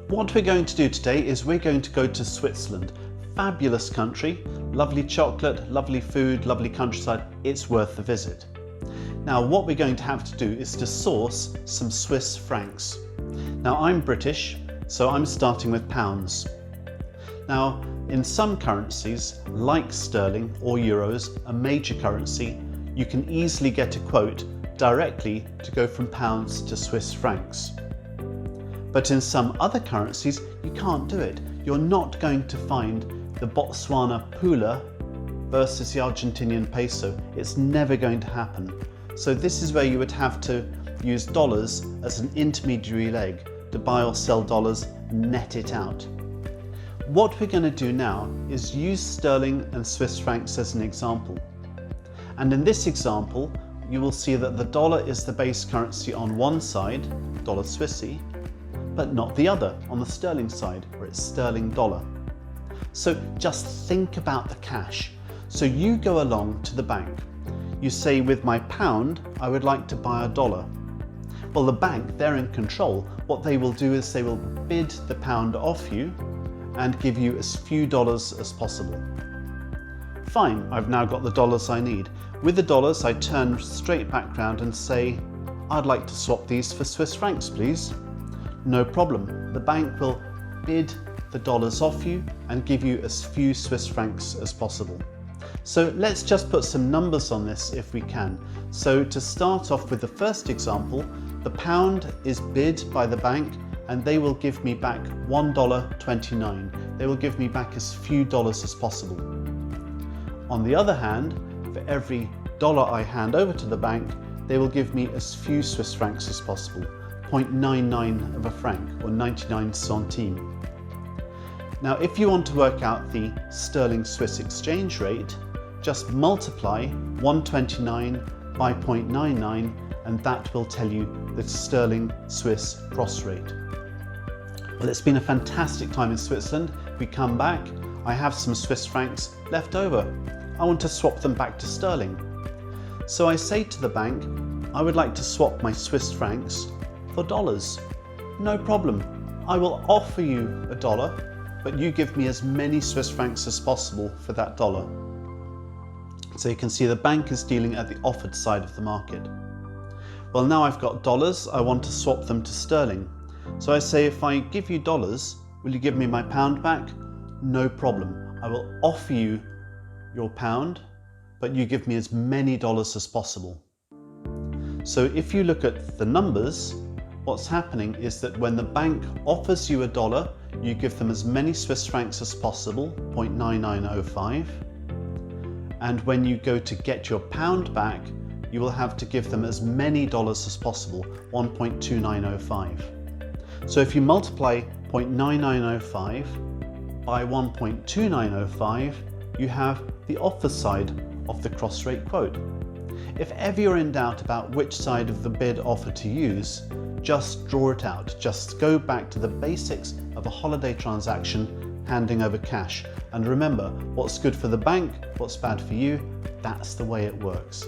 What we're going to do today is we're going to go to Switzerland. Fabulous country, lovely chocolate, lovely food, lovely countryside. It's worth the visit. Now what we're going to have to do is to source some Swiss francs. Now I'm British, so I'm starting with pounds. Now in some currencies, like sterling or euros, a major currency, you can easily get a quote directly to go from pounds to Swiss francs. But in some other currencies, you can't do it. You're not going to find the Botswana pula versus the Argentinian peso. It's never going to happen. So this is where you would have to use dollars as an intermediary leg to buy or sell dollars, net it out. What we're going to do now is use sterling and Swiss francs as an example. And in this example, you will see that the dollar is the base currency on one side, dollar Swissy, but not the other, on the sterling side, where it's sterling dollar. So just think about the cash. So you go along to the bank. You say, with my pound, I would like to buy a dollar. Well, the bank, they're in control. What they will do is they will bid the pound off you and give you as few dollars as possible. Fine, I've now got the dollars I need. With the dollars, I turn straight back round and say, I'd like to swap these for Swiss francs, please. No problem. The bank will bid the dollars off you and give you as few Swiss francs as possible. So let's just put some numbers on this if we can. So to start off with the first example, the pound is bid by the bank and they will give me back $1.29. They will give me back as few dollars as possible. On the other hand, for every dollar I hand over to the bank, they will give me as few Swiss francs as possible. 0.99 of a franc, or 99 centimes. Now if you want to work out the sterling Swiss exchange rate, just multiply 129 by 0.99 and that will tell you the sterling Swiss cross rate. Well, it's been a fantastic time in Switzerland. We come back, I have some Swiss francs left over. I want to swap them back to sterling. So I say to the bank, I would like to swap my Swiss francs for dollars. No problem. I will offer you a dollar, but you give me as many Swiss francs as possible for that dollar. So you can see the bank is dealing at the offered side of the market. Well, now I've got dollars, I want to swap them to sterling. So I say, if I give you dollars, will you give me my pound back? No problem. I will offer you your pound, but you give me as many dollars as possible. So if you look at the numbers, what's happening is that when the bank offers you a dollar, you give them as many Swiss francs as possible, 0.9905. And when you go to get your pound back, you will have to give them as many dollars as possible, 1.2905. So if you multiply 0.9905 by 1.2905, you have the offer side of the cross rate quote. If ever you're in doubt about which side of the bid offer to use, just draw it out. Just go back to the basics of a holiday transaction, handing over cash. And remember, what's good for the bank, what's bad for you, that's the way it works.